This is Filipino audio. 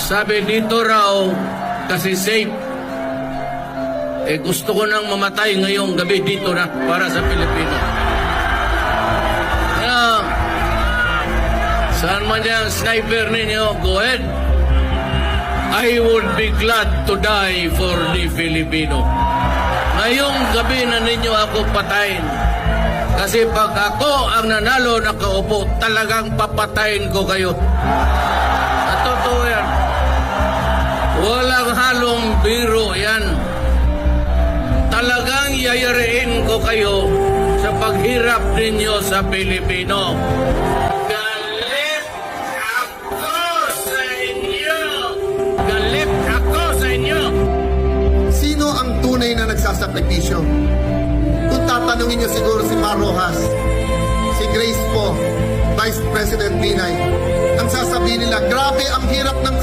Sabi dito raw, kasi safe. Gusto ko nang mamatay ngayong gabi dito na para sa Pilipino. Kaya, saan man yung sniper ninyo, go ahead. I would be glad to die for the Filipino. Ngayong gabi na ninyo ako patayin. Kasi pag ako ang nanalo nakaupo, talagang papatayin ko kayo. At totoo yan. Walang halong biro yan. Talagang yayariin ko kayo sa paghirap ninyo sa Pilipino. Galit ako sa inyo! Galit ako sa inyo! Sino ang tunay na nagsasakripisyo? Kung tatanungin niyo siguro si Mar Rojas, si Grace po, Vice President Binay, ang sasabihin nila, grabe ang hirap ng